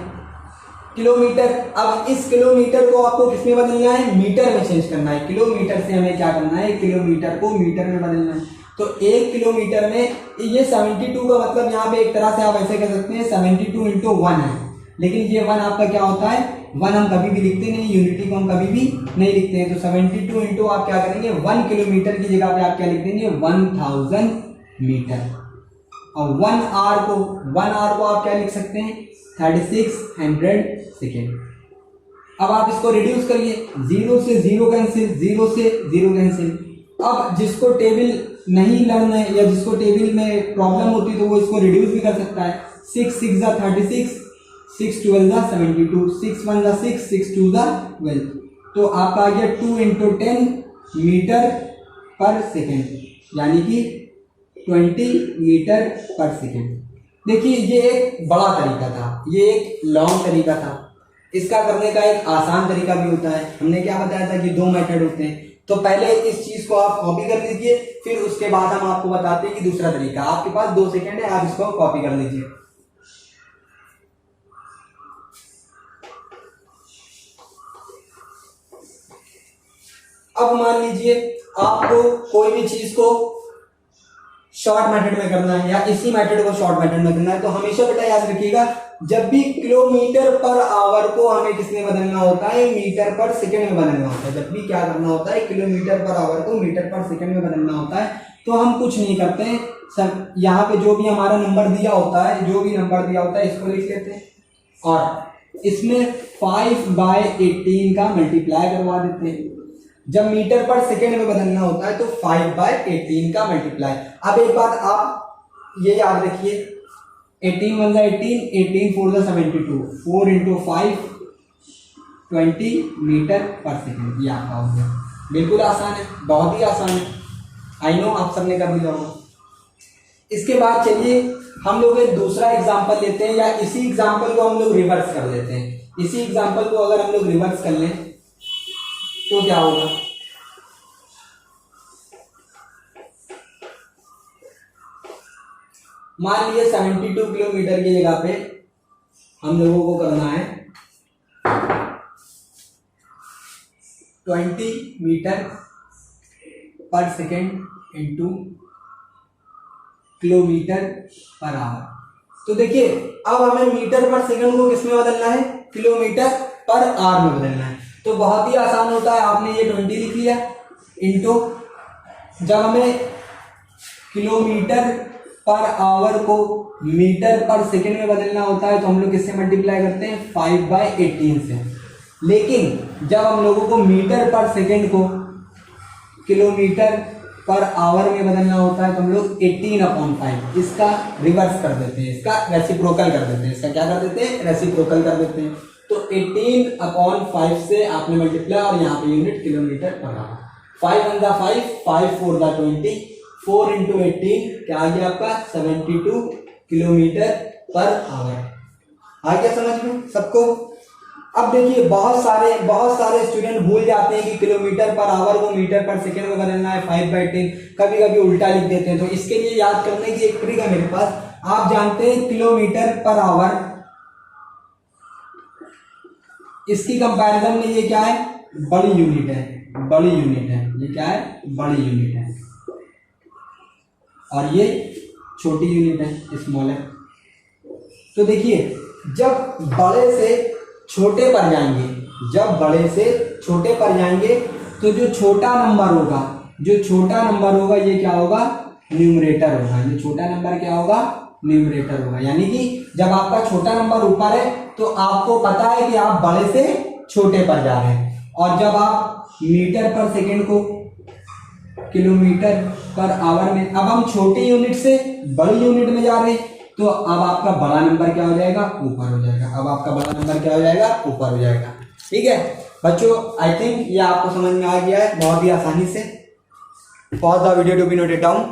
किलोमीटर, अब इस किलोमीटर को आपको किसमें बदलना है? मीटर में चेंज करना है। किलोमीटर से हमें क्या करना है? किलोमीटर को मीटर में बदलना है। तो 1 किलोमीटर में ये 72 का मतलब यहाँ पे एक तरह से आप ऐसे कह सकते हैं 72 इंटू 1 है, लेकिन ये 1 आपका क्या होता है? 1 हम कभी भी लिखते नहीं, यूनिटी को हम कभी भी नहीं लिखते हैं। तो 72 इंटू आप क्या करेंगे? 1 किलोमीटर की जगह पे आप क्या लिख देंगे? 1000 मीटर। और 1 आवर को आप क्या लिख सकते हैं 3600 सेकेंड। अब आप इसको रिड्यूस करिए, 0 से 0 कैंसिल, 0 से 0 कैंसिल। अब जिसको टेबल नहीं लर्न है या जिसको टेबल में प्रॉब्लम होती है तो वो इसको रिड्यूस भी कर सकता है। 6 6 ज़ा 36, 6 12 ज़ा 72, 6 1 ज़ा 6, 6 2 ज़ा 12। तो आपका आ गया 2 × 10 मीटर पर सेकेंड, यानी कि 20 मीटर पर सेकेंड। देखिए ये एक बड़ा तरीका था, ये एक लॉन्ग तरीका था। इसका करने का एक आसान तरीका भी होता है। हमने क्या बताया था कि 2 मेथड होते हैं। तो पहले इस चीज को आप कॉपी कर लीजिए, फिर उसके बाद हम आपको बताते हैं कि दूसरा तरीका। आपके पास 2 सेकेंड है, आप इसको कॉपी कर लीजिए। अब मान लीजिए आपको कोई भी चीज को शॉर्ट मेथड में करना है या इसी मेथड को शॉर्ट मेथड में करना है, तो हमेशा बेटा याद रखिएगा, जब भी किलोमीटर पर आवर को हमें किसमें बदलना होता है, मीटर पर सेकंड में बदलना होता है। जब भी क्या करना होता है, किलोमीटर पर आवर को मीटर पर सेकंड में बदलना होता है, तो हम कुछ नहीं करते हैं सर। यहाँ पे जो भी हमारा नंबर दिया होता है, जो भी नंबर दिया होता है इसको लिख लेते हैं और इसमें 5/18 का मल्टीप्लाई करवा देते हैं। जब मीटर पर सेकेंड में बदलना होता है तो 5/18 का मल्टीप्लाई। अब एक बात आप ये याद रखिए, 18 1 18, 18 4 72, 4 × 5 20 मीटर पर सेकेंड। ये आपका हो गया। बिल्कुल आसान है, बहुत ही आसान है। आई नो आप सबने कर लिया होगा। इसके बाद चलिए हम लोग एक दूसरा एग्जाम्पल लेते हैं, या इसी एग्जाम्पल को हम लोग रिवर्स कर लेते हैं। इसी एग्जाम्पल को अगर हम लोग रिवर्स कर लें तो क्या होगा, मान लीजिए 72 किलोमीटर की जगह पे हम लोगों को करना है 20 मीटर पर second into kilometre per hour. तो देखिए अब हमें मीटर पर सेकंड को किसमें बदलना है, किलोमीटर पर आवर में बदलना है। तो बहुत ही आसान होता है, आपने ये 20 लिख लिया इंटू, जब हमें किलोमीटर पर आवर को मीटर पर सेकंड में बदलना होता है तो हम लोग किससे मल्टीप्लाई करते हैं, 5/18 से। लेकिन जब हम लोगों को मीटर पर सेकंड को किलोमीटर पर आवर में बदलना होता है तो हम लोग 18/5 इसका रिवर्स कर देते हैं, इसका रेसिप्रोकल कर देते हैं। इसका क्या कर देते हैं, रेसिप्रोकल कर देते हैं। तो 18/5 से आपने मल्टीप्लाई और यहाँ पे यूनिट किलोमीटर पर आवर। 5 1 ज़ा 5, 5 4 ज़ा 20, 4 × 18 क्या आ गया आपका 72 किलोमीटर पर आवर। आ गया समझ में सबको। अब देखिए बहुत सारे स्टूडेंट भूल जाते हैं कि किलोमीटर पर आवर को मीटर पर सेकंड में बदलना है 5/10, कभी कभी उल्टा लिख देते हैं। तो इसके लिए याद करने की एक ट्रिक है मेरे पास। आप जानते हैं किलोमीटर पर आवर, इसकी कंपैरिजन में ये क्या है, बड़ी यूनिट है, बड़ी यूनिट है। ये क्या है, बड़ी यूनिट है, और ये छोटी यूनिट है, स्मॉल है। तो देखिए जब बड़े से छोटे पर जाएंगे, जब बड़े से छोटे पर जाएंगे तो जो छोटा नंबर होगा, जो छोटा नंबर होगा ये क्या होगा, न्यूमरेटर होगा। ये छोटा नंबर क्या होगा, न्यूमरेटर होगा। यानी कि जब आपका छोटा नंबर ऊपर है तो आपको पता है कि आप बड़े से छोटे पर जा रहे हैं, और जब आप मीटर पर सेकेंड को किलोमीटर पर आवर में, अब हम छोटी यूनिट से बड़ी यूनिट में जा रहे हैं, तो अब आपका बड़ा नंबर क्या हो जाएगा, ऊपर हो जाएगा। अब आपका बड़ा नंबर क्या हो जाएगा, ऊपर हो जाएगा। ठीक है बच्चों, आई थिंक ये आपको समझ में आ गया है बहुत ही आसानी से। Pause the video to be noted down.